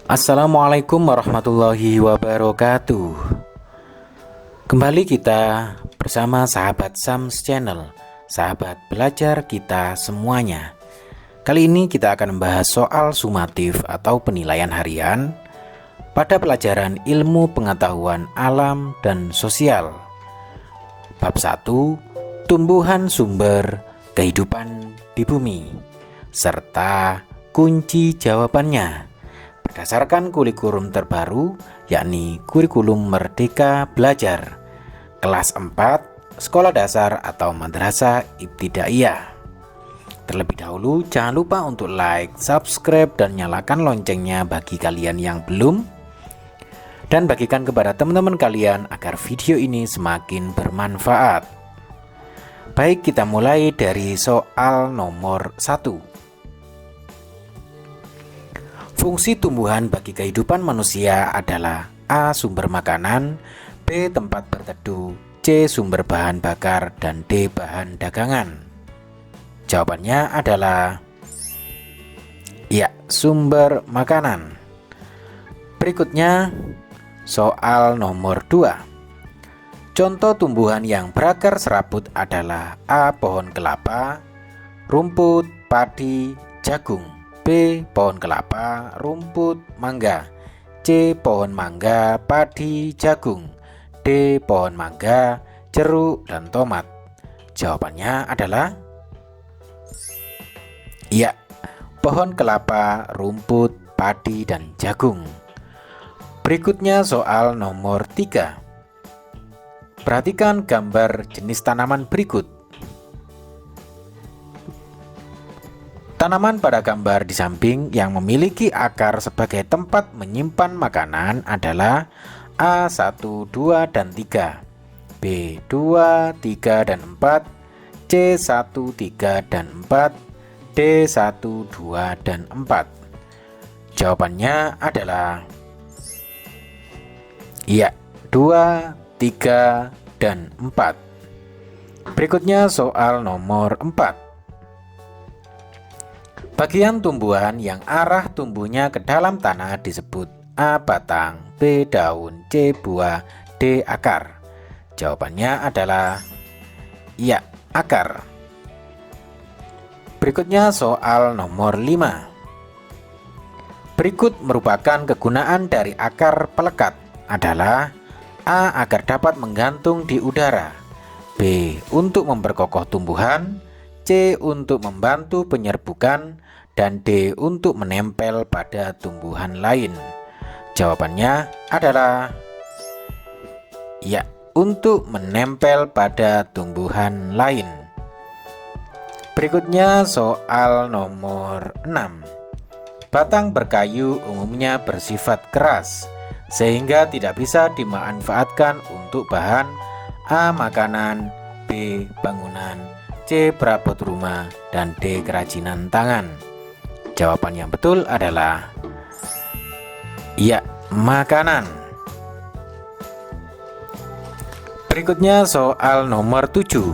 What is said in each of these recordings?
Assalamualaikum warahmatullahi wabarakatuh. Kembali kita bersama sahabat Sams Channel, sahabat belajar kita semuanya. Kali ini kita akan membahas soal sumatif atau penilaian harian pada pelajaran ilmu pengetahuan alam dan sosial. Bab 1, tumbuhan sumber kehidupan di bumi, serta kunci jawabannya. Berdasarkan kurikulum terbaru, yakni kurikulum Merdeka Belajar kelas 4 sekolah dasar atau madrasah ibtidaiyah. Terlebih dahulu jangan lupa untuk like, subscribe, dan nyalakan loncengnya bagi kalian yang belum, dan bagikan kepada teman-teman kalian agar video ini semakin bermanfaat. Baik, kita mulai dari soal nomor 1. Fungsi tumbuhan bagi kehidupan manusia adalah A. Sumber makanan, B. Tempat berteduh, C. Sumber bahan bakar, dan D. Bahan dagangan. Jawabannya adalah ya, sumber makanan. Berikutnya soal nomor 2. Contoh tumbuhan yang berakar serabut adalah A. Pohon kelapa, rumput, padi, jagung. B. Pohon kelapa, rumput, mangga. C. Pohon mangga, padi, jagung. D. Pohon mangga, jeruk, dan tomat. Jawabannya adalah ya, pohon kelapa, rumput, padi, dan jagung. Berikutnya soal nomor 3. Perhatikan gambar jenis tanaman berikut. Tanaman pada gambar di samping yang memiliki akar sebagai tempat menyimpan makanan adalah A. 1, 2, dan 3, B. 2, 3, dan 4, C. 1, 3, dan 4, D. 1, 2, dan 4. Jawabannya adalah ya, 2, 3, dan 4. Berikutnya soal nomor 4. Bagian tumbuhan yang arah tumbuhnya ke dalam tanah disebut A. Batang, B. Daun, C. Buah, D. Akar. Jawabannya adalah ya, akar. Berikutnya soal nomor 5. Berikut merupakan kegunaan dari akar pelekat adalah A. Agar dapat menggantung di udara, B. Untuk memperkokoh tumbuhan, C. Untuk membantu penyerbukan, dan D. Untuk menempel pada tumbuhan lain. Jawabannya adalah ya, untuk menempel pada tumbuhan lain. Berikutnya soal nomor 6. Batang berkayu umumnya bersifat keras sehingga tidak bisa dimanfaatkan untuk bahan A. Makanan, B. Bangunan, C. Perabot rumah, dan D. Kerajinan tangan. Jawaban yang betul adalah ya, makanan. Berikutnya soal nomor 7.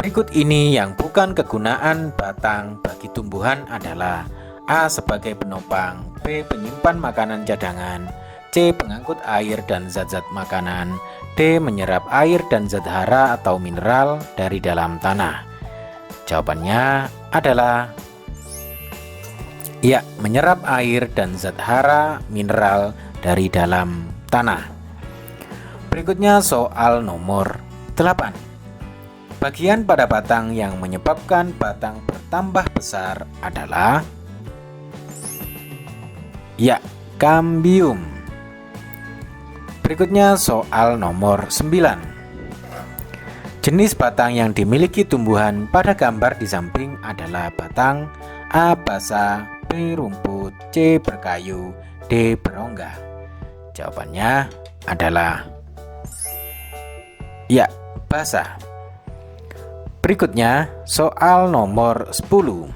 Berikut ini yang bukan kegunaan batang bagi tumbuhan adalah A. Sebagai penopang, B. Penyimpan makanan cadangan, C. Pengangkut air dan zat-zat makanan, D. Menyerap air dan zat hara atau mineral dari dalam tanah. Jawabannya adalah ya, menyerap air dan zat hara mineral dari dalam tanah. Berikutnya soal nomor 8. Bagian pada batang yang menyebabkan batang bertambah besar adalah ya, kambium. Berikutnya soal nomor 9. Jenis batang yang dimiliki tumbuhan pada gambar di samping adalah batang A. Basah, B. Rumput, C. Berkayu, D. Berongga. Jawabannya adalah ya, basah. Berikutnya soal nomor 10.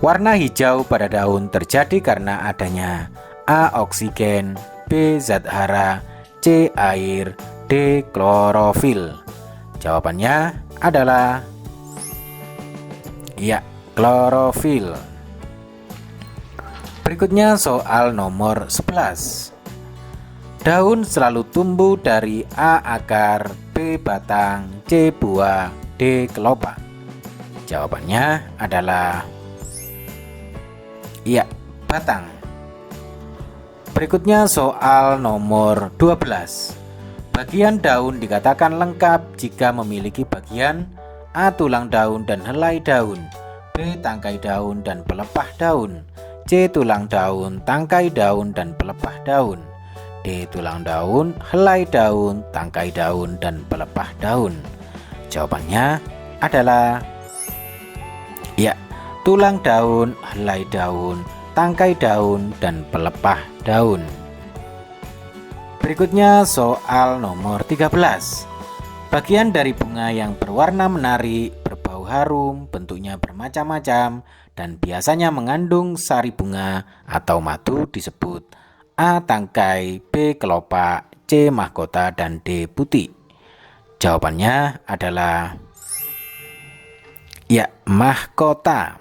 Warna hijau pada daun terjadi karena adanya A. Oksigen, B. Zat hara, C. Air, D. Klorofil. Jawabannya adalah ya, klorofil. Berikutnya soal nomor 11. Daun selalu tumbuh dari A. akar, B. batang, C. buah, D. kelopak. Jawabannya adalah ya, batang. Berikutnya soal nomor 12. Bagian daun dikatakan lengkap jika memiliki bagian A. tulang daun dan helai daun, B. tangkai daun dan pelepah daun, C. tulang daun, tangkai daun dan pelepah daun, D. tulang daun, helai daun, tangkai daun dan pelepah daun. Jawabannya adalah ya, tulang daun, helai daun, tangkai daun dan pelepah daun. Berikutnya soal nomor 13. Bagian dari bunga yang berwarna menarik, berbau harum, bentuknya bermacam-macam, dan biasanya mengandung sari bunga atau madu disebut A. tangkai, B. kelopak, C. mahkota, dan D. putih. Jawabannya adalah ya, mahkota.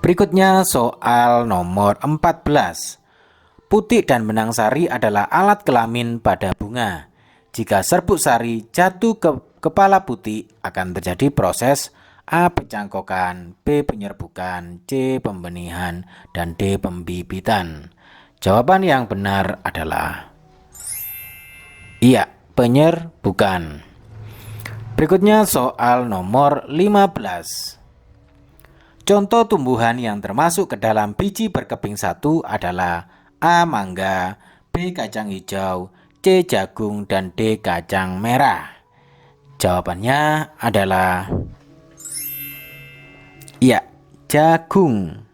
Berikutnya soal nomor 14. Putik dan benang sari adalah alat kelamin pada bunga. Jika serbuk sari jatuh ke kepala putik, akan terjadi proses A. pencangkokan, B. penyerbukan, C. pembenihan, dan D. pembibitan. Jawaban yang benar adalah iya, penyerbukan. Berikutnya soal nomor 15. Contoh tumbuhan yang termasuk ke dalam biji berkeping satu adalah A. mangga, B. kacang hijau, C. jagung, dan D. kacang merah. Jawabannya adalah iya, jagung.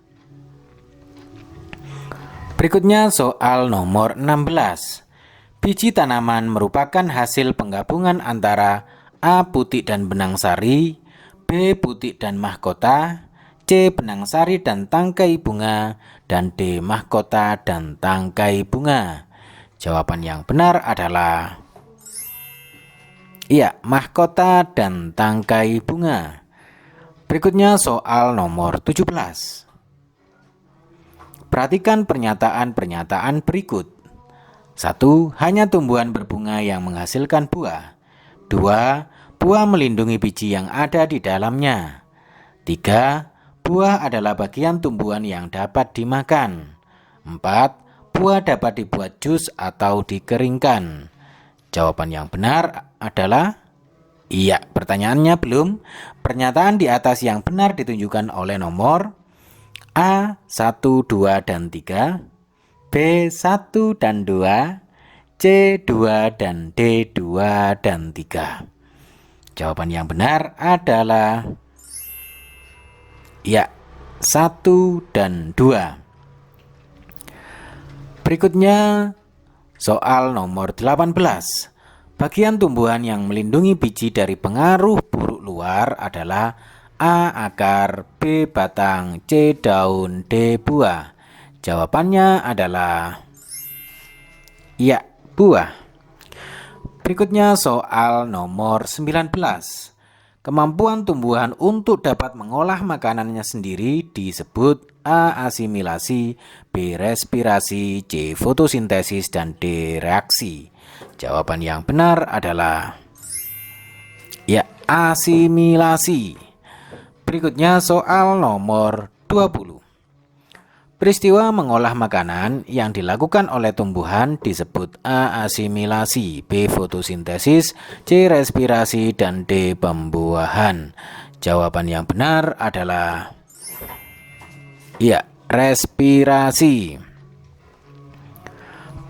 Berikutnya soal nomor 16. Biji tanaman merupakan hasil penggabungan antara A. putik dan benang sari, B. putik dan mahkota, C. benang sari dan tangkai bunga, dan D. mahkota dan tangkai bunga. Jawaban yang benar adalah iya, mahkota dan tangkai bunga. Berikutnya soal nomor 17. Perhatikan pernyataan-pernyataan berikut. 1. Hanya tumbuhan berbunga yang menghasilkan buah. 2. Buah melindungi biji yang ada di dalamnya. 3. Buah adalah bagian tumbuhan yang dapat dimakan. 4. Buah dapat dibuat jus atau dikeringkan. Jawaban yang benar adalah iya. Pertanyaannya belum. Pernyataan di atas yang benar ditunjukkan oleh nomor A. 1, 2, dan 3, B. 1 dan 2, C. 2, dan D. 2 dan 3. Jawaban yang benar adalah ya, 1 dan 2. Berikutnya soal nomor 18. Bagian tumbuhan yang melindungi biji dari pengaruh buruk luar adalah A. akar, B. batang, C. daun, D. buah. Jawabannya adalah ya, buah. Berikutnya soal nomor 19. Kemampuan tumbuhan untuk dapat mengolah makanannya sendiri disebut A. asimilasi, B. respirasi, C. fotosintesis, dan D. reaksi. Jawaban yang benar adalah ya, asimilasi. Berikutnya soal nomor 20. Peristiwa mengolah makanan yang dilakukan oleh tumbuhan disebut A. asimilasi, B. fotosintesis, C. respirasi, dan D. pembuahan. Jawaban yang benar adalah ya, respirasi.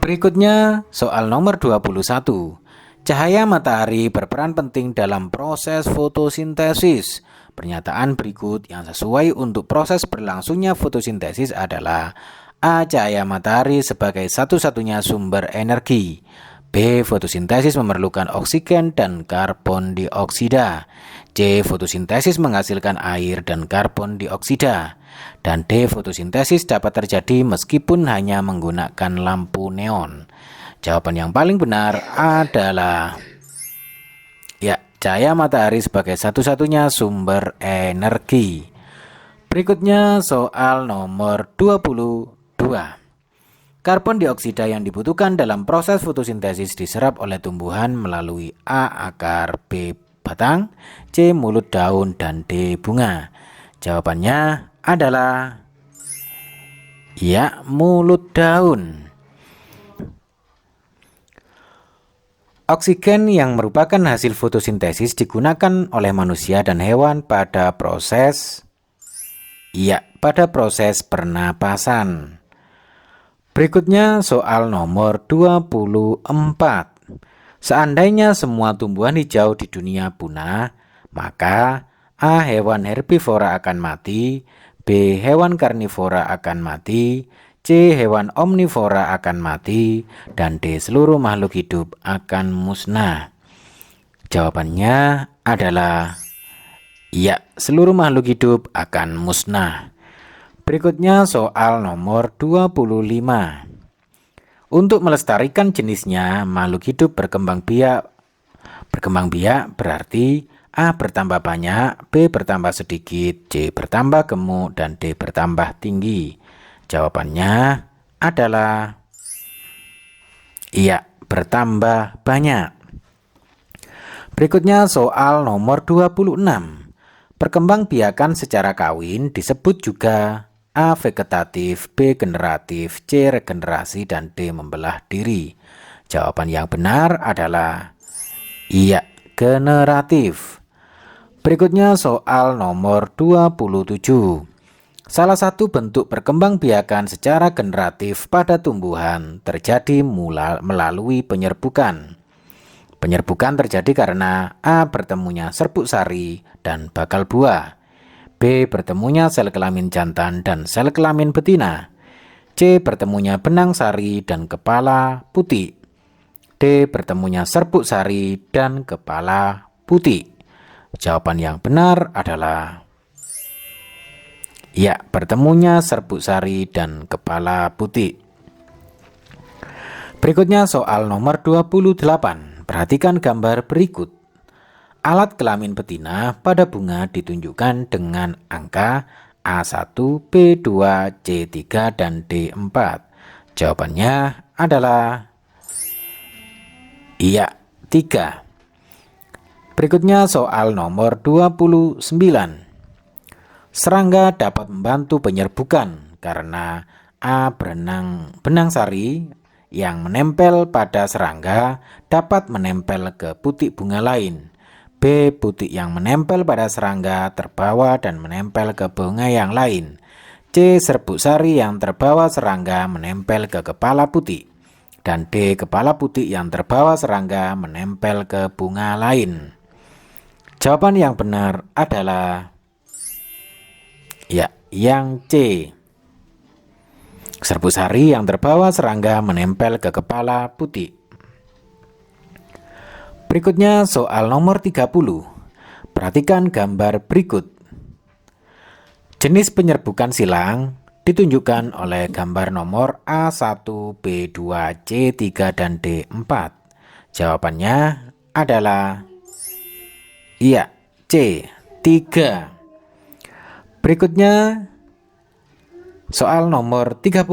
Berikutnya soal nomor 21. Cahaya matahari berperan penting dalam proses fotosintesis. Pernyataan berikut yang sesuai untuk proses berlangsungnya fotosintesis adalah A. Cahaya matahari sebagai satu-satunya sumber energi, B. Fotosintesis memerlukan oksigen dan karbon dioksida, C. Fotosintesis menghasilkan air dan karbon dioksida, dan D. Fotosintesis dapat terjadi meskipun hanya menggunakan lampu neon. Jawaban yang paling benar adalah ya, cahaya matahari sebagai satu-satunya sumber energi. Berikutnya soal nomor 22. Karbon dioksida yang dibutuhkan dalam proses fotosintesis diserap oleh tumbuhan melalui A. akar, B. batang, C. mulut daun, dan D. bunga. Jawabannya adalah ya, mulut daun. Oksigen yang merupakan hasil fotosintesis digunakan oleh manusia dan hewan pada proses pernapasan. Berikutnya soal nomor 24. Seandainya semua tumbuhan hijau di dunia punah, maka A. hewan herbivora akan mati, B. hewan karnivora akan mati, C. hewan omnivora akan mati, dan D. seluruh makhluk hidup akan musnah. Jawabannya adalah ya, seluruh makhluk hidup akan musnah. Berikutnya soal nomor 25. Untuk melestarikan jenisnya, makhluk hidup berkembang biak berarti A. bertambah banyak, B. bertambah sedikit, C. bertambah gemuk, dan D. bertambah tinggi. Jawabannya adalah iya, bertambah banyak. Berikutnya soal nomor 26. Perkembangbiakan secara kawin disebut juga A. vegetatif, B. generatif, C. regenerasi, dan D. membelah diri. Jawaban yang benar adalah iya, generatif. Berikutnya soal nomor 27. Salah satu bentuk perkembangbiakan secara generatif pada tumbuhan terjadi melalui penyerbukan. Penyerbukan terjadi karena A. bertemunya serbuk sari dan bakal buah, B. bertemunya sel kelamin jantan dan sel kelamin betina, C. bertemunya benang sari dan kepala putih, D. bertemunya serbuk sari dan kepala putih. Jawaban yang benar adalah ya, bertemunya serbuk sari dan kepala putih. Berikutnya soal nomor 28. Perhatikan gambar berikut. Alat kelamin betina pada bunga ditunjukkan dengan angka A1, B2, C3, dan D4. Jawabannya adalah iya, 3. Berikutnya soal nomor 29. Serangga dapat membantu penyerbukan karena A. benang sari yang menempel pada serangga dapat menempel ke putik bunga lain, B. putik yang menempel pada serangga terbawa dan menempel ke bunga yang lain, C. serbuk sari yang terbawa serangga menempel ke kepala putik, dan D. kepala putik yang terbawa serangga menempel ke bunga lain. Jawaban yang benar adalah ya, yang C. Serbuk sari yang terbawa serangga menempel ke kepala putik. Berikutnya soal nomor 30. Perhatikan gambar berikut. Jenis penyerbukan silang ditunjukkan oleh gambar nomor A1, B2, C3, dan D4. Jawabannya adalah iya, C, 3. Berikutnya soal nomor 31.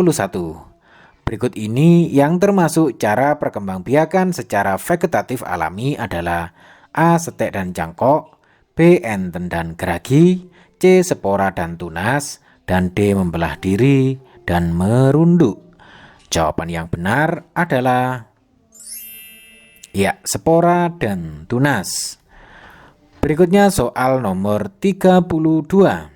Berikut ini yang termasuk cara perkembangbiakan secara vegetatif alami adalah A. setek dan cangkok, B. enten dan geragi, C. spora dan tunas, dan D. membelah diri dan merunduk. Jawaban yang benar adalah ya, spora dan tunas. Berikutnya soal nomor 32.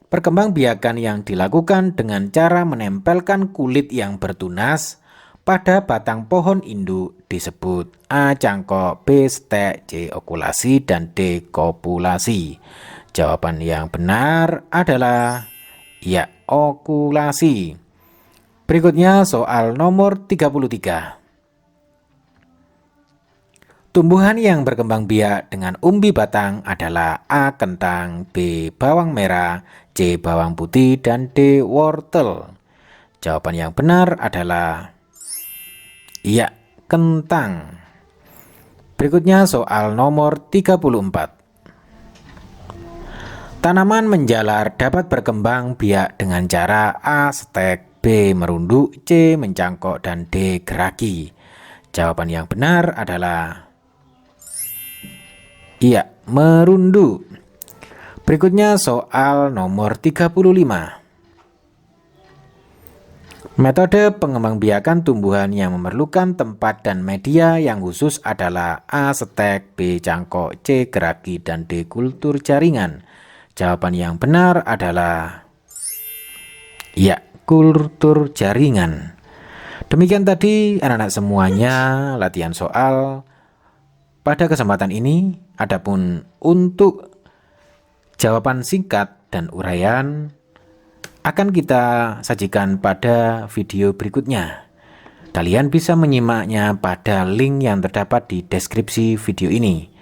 Perkembangbiakan yang dilakukan dengan cara menempelkan kulit yang bertunas pada batang pohon induk disebut A. cangkok, B. stek, C. okulasi, dan D. kopulasi. Jawaban yang benar adalah ya, okulasi. Berikutnya soal nomor 33. Tumbuhan yang berkembang biak dengan umbi batang adalah A. kentang, B. bawang merah, C. bawang putih, dan D. wortel. Jawaban yang benar adalah iya, kentang. Berikutnya soal nomor 34. Tanaman menjalar dapat berkembang biak dengan cara A. Stek, B. Merunduk, C. Mencangkok, dan D. Geragi. Jawaban yang benar adalah iya, merunduk. Berikutnya soal nomor 35. Metode pengembangbiakan tumbuhan yang memerlukan tempat dan media yang khusus adalah A. Stek, B. Cangkok, C. Geragi, dan D. Kultur jaringan. Jawaban yang benar adalah ya, kultur jaringan. Demikian tadi anak-anak semuanya latihan soal pada kesempatan ini. Adapun untuk jawaban singkat dan uraian akan kita sajikan pada video berikutnya. Kalian bisa menyimaknya pada link yang terdapat di deskripsi video ini.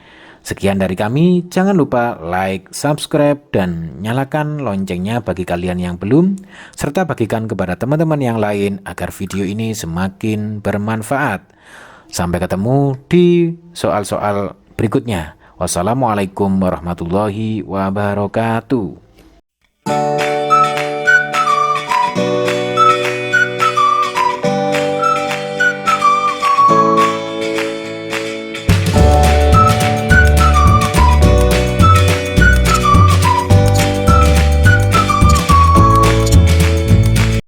Sekian dari kami, jangan lupa like, subscribe, dan nyalakan loncengnya bagi kalian yang belum, serta bagikan kepada teman-teman yang lain agar video ini semakin bermanfaat. Sampai ketemu di soal-soal berikutnya. Wassalamualaikum warahmatullahi wabarakatuh.